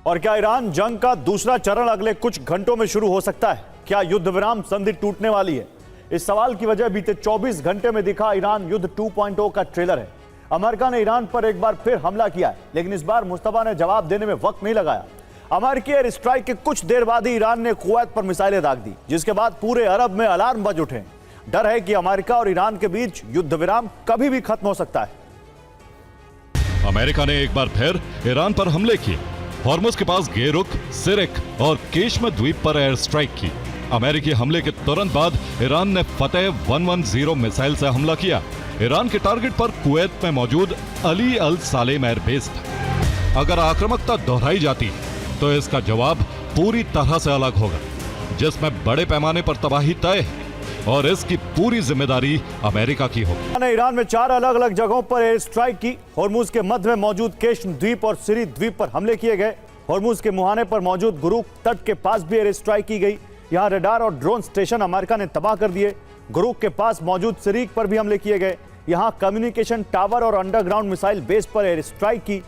और क्या ईरान जंग का दूसरा चरण अगले कुछ घंटों में शुरू हो सकता है? क्या युद्ध विराम संधि टूटने वाली है? इस सवाल की वजह बीते 24 घंटे में दिखा ईरान युद्ध 2.0 का ट्रेलर है। अमेरिका ने ईरान पर एक बार फिर हमला किया है, लेकिन इस बार मुस्तफा ने जवाब देने में वक्त नहीं लगाया। अमेरिकी एयर स्ट्राइक के कुछ देर बाद ही ईरान ने कुवैत पर मिसाइलें दाग दी, जिसके बाद पूरे अरब में अलार्म बज उठे। डर है कि अमेरिका और ईरान के बीच युद्ध विराम कभी भी खत्म हो सकता है। अमेरिका ने एक बार फिर ईरान पर हमले किए। हॉर्मुज के पास गेरुक, सिरिक और केशम द्वीप पर एयर स्ट्राइक की। अमेरिकी हमले के तुरंत बाद ईरान ने फतेह 110 मिसाइल से हमला किया। ईरान के टारगेट पर कुवैत में मौजूद अली अल सालेम एयरबेस था। अगर आक्रामकता दोहराई जाती तो इसका जवाब पूरी तरह से अलग होगा, जिसमें बड़े पैमाने पर तबाही तय है और इसकी पूरी जिम्मेदारी अमेरिका की होगी। ईरान में 4 अलग अलग जगहों पर एयर स्ट्राइक की। हॉर्मुज के मध्य में मौजूद केशम द्वीप और सिरी द्वीप पर हमले किए गए। हॉर्मुज के मुहाने पर मौजूद गुरुक तट के पास भी एयर स्ट्राइक की गई। यहां रडार और ड्रोन स्टेशन अमेरिका ने तबाह कर दिए। गुरुक के पास मौजूद सिरीक पर भी हमले किए गए। यहां कम्युनिकेशन टावर और अंडरग्राउंड मिसाइल बेस पर एयर स्ट्राइक की।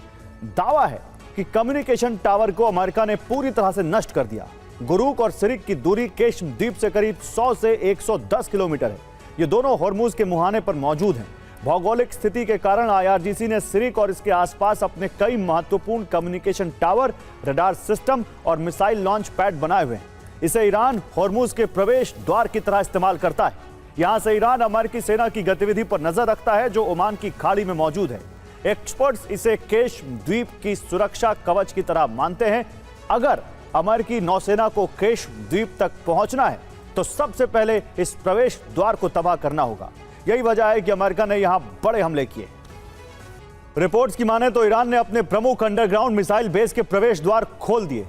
दावा है कि कम्युनिकेशन टावर को अमेरिका ने पूरी तरह से नष्ट कर दिया। गुरुक और सिरिक की दूरी केशम द्वीप से करीब 100 से 110 किलोमीटर है। ये दोनों हॉर्मुज के मुहाने पर मौजूद हैं। भौगोलिक स्थिति के कारण IRGC ने सिरिक और इसके आसपास अपने कई महत्वपूर्ण कम्युनिकेशन टावर, रडार सिस्टम और मिसाइल लॉन्च पैड बनाए हुए हैं। इसे ईरान हॉर्मुज के प्रवेश द्वार की तरह इस्तेमाल करता है। यहां से ईरान अमेरिकी सेना की गतिविधि पर नजर रखता है, जो ओमान की खाड़ी में मौजूद है। एक्सपर्ट्स इसे केशम द्वीप की सुरक्षा कवच की तरह मानते हैं। अगर अमेरिकी नौसेना को केशम द्वीप तक पहुंचना है तो सबसे पहले इस प्रवेश द्वार को तबाह करना होगा। यही वजह है कि अमेरिका ने यहां बड़े हमले किए। रिपोर्ट्स की माने तो ईरान ने अपने प्रमुख अंडरग्राउंड मिसाइल बेस के प्रवेश द्वार खोल दिए।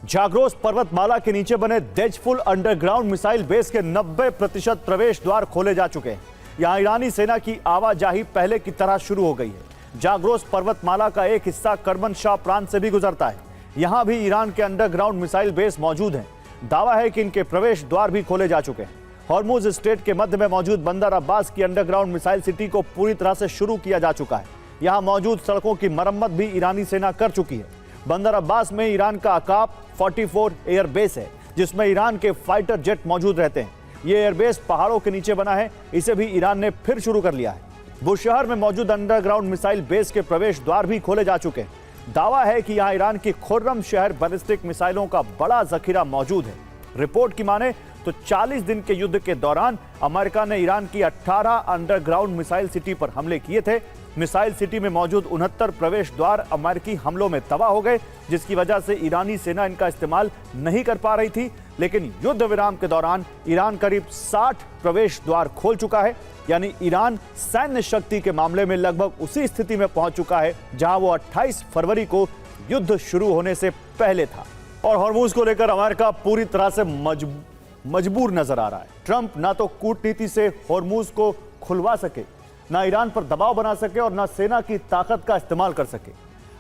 जाग्रोस पर्वतमाला के नीचे बने देजफुल अंडरग्राउंड मिसाइल बेस के 90% प्रवेश द्वार खोले जा चुके हैं। यहां ईरानी सेना की आवाजाही पहले की तरह शुरू हो गई है। जाग्रोस पर्वतमाला का एक हिस्सा करमनशाह प्रांत से भी गुजरता है। यहां भी ईरान के अंडरग्राउंड मिसाइल बेस मौजूद हैं। दावा है कि इनके प्रवेश द्वार भी खोले जा चुके हैं। हॉर्मुज स्ट्रेट के मध्य में मौजूद बंदर अब्बास की अंडरग्राउंड मिसाइल सिटी को पूरी तरह से शुरू किया जा चुका है। यहां मौजूद सड़कों की मरम्मत भी ईरानी सेना कर चुकी है। बंदर अब्बास में ईरान का अकाप 44 एयरबेस है, जिसमें ईरान के फाइटर जेट मौजूद रहते हैं। ये एयरबेस पहाड़ों के नीचे बना है। इसे भी ईरान ने फिर शुरू कर लिया है। बुशहर में मौजूद अंडरग्राउंड मिसाइल बेस के प्रवेश द्वार भी खोले जा चुके हैं। दावा है कि यहां ईरान की खुर्रम शहर बैलिस्टिक मिसाइलों का बड़ा जखीरा मौजूद है। रिपोर्ट की माने तो 40 दिन के युद्ध के दौरान अमेरिका ने ईरान की 18 अंडरग्राउंड मिसाइल सिटी पर हमले किए थे। मिसाइल सिटी में मौजूद 69 प्रवेश द्वार अमेरिकी हमलों में तबाह हो गए, जिसकी वजह से ईरानी सेना इनका इस्तेमाल नहीं कर पा रही थी। लेकिन युद्ध विराम के दौरान ईरान करीब 60 प्रवेश द्वार खोल चुका है। यानी ईरान सैन्य शक्ति के मामले में लगभग उसी स्थिति में पहुंच चुका है जहां वो 28 फरवरी को युद्ध शुरू होने से पहले था। और हॉर्मुज को लेकर अमेरिका पूरी तरह से मजबूर नजर आ रहा है। ट्रंप ना तो कूटनीति से हॉर्मुज को खुलवा सके, ना ईरान पर दबाव बना सके और ना सेना की ताकत का इस्तेमाल कर सके।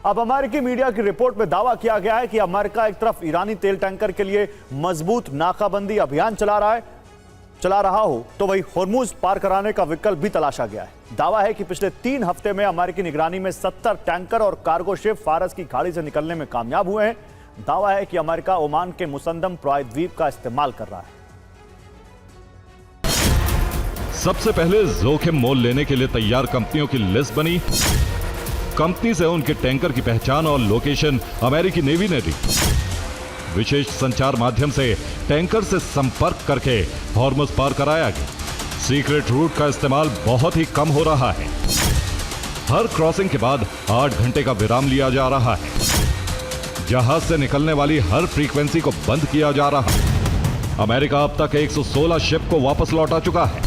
अब अमेरिकी मीडिया की रिपोर्ट में दावा किया गया है कि अमेरिका एक तरफ ईरानी तेल टैंकर के लिए मजबूत नाकाबंदी अभियान चला रहा हो, तो वही हॉर्मुज पार कराने का विकल्प भी तलाशा गया है। दावा है कि पिछले 3 हफ्ते में अमेरिकी निगरानी में 70 टैंकर और कार्गो शिप फारस की खाड़ी से निकलने में कामयाब हुए हैं। दावा है कि अमेरिका ओमान के मुसंदम प्रायद्वीप का इस्तेमाल कर रहा है। सबसे पहले जोखिम मोल लेने के लिए तैयार कंपनियों की लिस्ट बनी। कंपनी से उनके टैंकर की पहचान और लोकेशन अमेरिकी नेवी ने दी। विशेष संचार माध्यम से टैंकर से संपर्क करके हॉर्मुज पार कराया गया। सीक्रेट रूट का इस्तेमाल बहुत ही कम हो रहा है। हर क्रॉसिंग के बाद 8 घंटे का विराम लिया जा रहा है। जहाज से निकलने वाली हर फ्रीक्वेंसी को बंद किया जा रहा है। अमेरिका अब तक 116 शिप को वापस लौटा चुका है।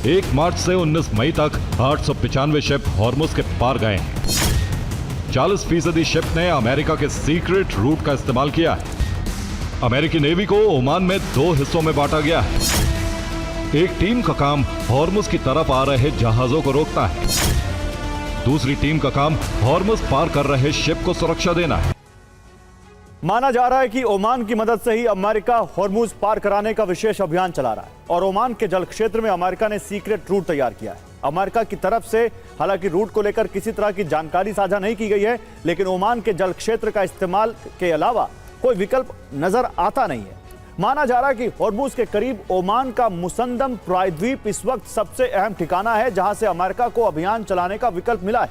1 मार्च से 19 मई तक 895 शिप हॉर्मुज के पार गए हैं। 40% शिप ने अमेरिका के सीक्रेट रूट का इस्तेमाल किया है। अमेरिकी नेवी को ओमान में 2 हिस्सों में बांटा गया है। एक टीम का काम हॉर्मुज की तरफ आ रहे जहाजों को रोकना है। दूसरी टीम का काम हॉर्मुज पार कर रहे शिप को सुरक्षा देना है। माना जा रहा है कि ओमान की मदद से ही अमेरिका हॉर्मुज पार कराने का विशेष अभियान चला रहा है और ओमान के जल क्षेत्र में अमेरिका ने सीक्रेट रूट तैयार किया है। अमेरिका की तरफ से हालांकि रूट को लेकर किसी तरह की जानकारी साझा नहीं की गई है, लेकिन ओमान के जल क्षेत्र का इस्तेमाल के अलावा कोई विकल्प नजर आता नहीं है। माना जा रहा है कि हॉर्मुज के करीब ओमान का मुसंदम प्रायद्वीप इस वक्त सबसे अहम ठिकाना है, जहां से अमेरिका को अभियान चलाने का विकल्प मिला है।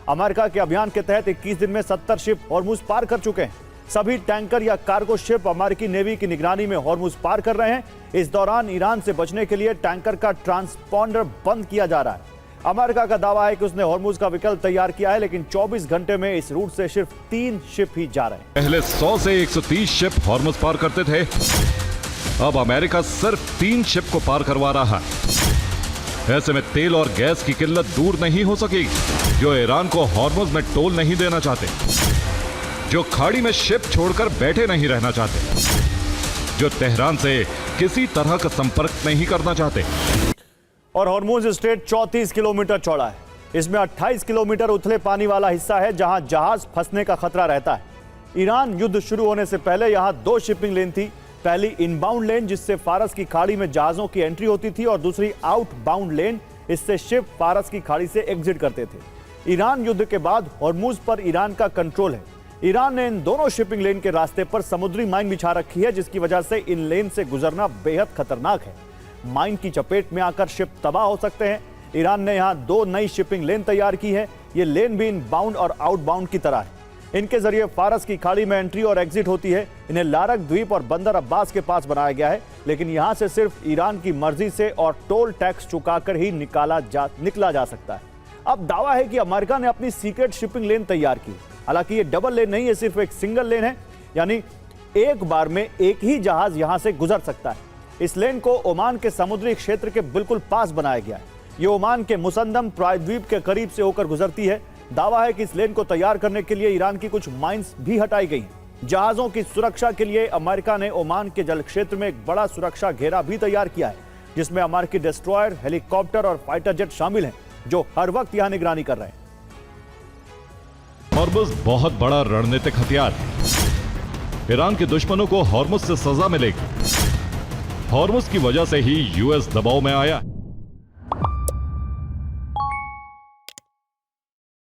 अमेरिका के अभियान के तहत 21 दिन में 70 शिप हॉर्मुज पार कर चुके हैं। सभी टैंकर या कार्गो शिप अमेरिकी नेवी की निगरानी में हॉर्मुज पार कर रहे हैं। इस दौरान ईरान से बचने के लिए टैंकर का ट्रांसपॉन्डर बंद किया जा रहा है। अमेरिका का दावा है कि उसने हॉर्मुज का विकल्प तैयार किया है, लेकिन 24 घंटे में इस रूट से सिर्फ 3 शिप ही जा रहे हैं। पहले 100 से 130 शिप हॉर्मुज पार करते थे, अब अमेरिका सिर्फ 3 शिप को पार करवा रहा है। ऐसे में तेल और गैस की किल्लत दूर नहीं हो सकेगी, जो ईरान को हॉर्मुज में टोल नहीं देना चाहते, जो खाड़ी में शिप छोड़कर बैठे नहीं रहना चाहते, जो तेहरान से किसी तरह का संपर्क नहीं करना चाहते। और हॉर्मुज स्ट्रेट 34 किलोमीटर चौड़ा है। इसमें 28 किलोमीटर उथले पानी वाला हिस्सा है, जहां जहाज फंसने का खतरा रहता है। ईरान युद्ध शुरू होने से पहले यहां 2 शिपिंग लेन थी। पहली इनबाउंड लेन, जिससे फारस की खाड़ी में जहाजों की एंट्री होती थी, और दूसरी आउटबाउंड लेन, इससे शिप फारस की खाड़ी से एग्जिट करते थे। ईरान युद्ध के बाद हॉर्मुज पर ईरान का कंट्रोल है। ईरान ने इन दोनों शिपिंग लेन के रास्ते पर समुद्री माइन बिछा रखी है, जिसकी वजह से इन लेन से गुजरना बेहद खतरनाक है। माइन की चपेट में आकर शिप तबाह हो सकते हैं। ईरान ने यहां 2 नई शिपिंग लेन तैयार की है। ये लेन भी इनबाउंड और आउटबाउंड की तरह है। इनके जरिए फारस की खाड़ी में एंट्री और एग्जिट होती है। इन्हें लारक द्वीप और बंदर अब्बास के पास बनाया गया है, लेकिन यहां से सिर्फ ईरान की मर्जी से और टोल टैक्स चुकाकर ही निकला जा सकता है। अब दावा है कि अमेरिका ने अपनी सीक्रेट शिपिंग लेन तैयार की। हालांकि ये डबल लेन नहीं है, सिर्फ एक सिंगल लेन है, यानी एक बार में एक ही जहाज यहां से गुजर सकता है। इस लेन को ओमान के समुद्री क्षेत्र के बिल्कुल पास बनाया गया है। ये ओमान के मुसंदम प्रायद्वीप के करीब से होकर गुजरती है। दावा है कि इस लेन को तैयार करने के लिए ईरान की कुछ माइंस भी हटाई गई हैं। जहाजों की सुरक्षा के लिए अमेरिका ने ओमान के जल क्षेत्र में एक बड़ा सुरक्षा घेरा भी तैयार किया है, जिसमें अमेरिकी डिस्ट्रॉयर, हेलीकॉप्टर और फाइटर जेट शामिल हैं, जो हर वक्त यहां निगरानी कर रहे हैं। हॉर्मुज बहुत बड़ा रणनीतिक हथियार है। ईरान के दुश्मनों को हॉर्मुज से सजा मिलेगी। हॉर्मुज की वजह से ही यूएस दबाव में आया।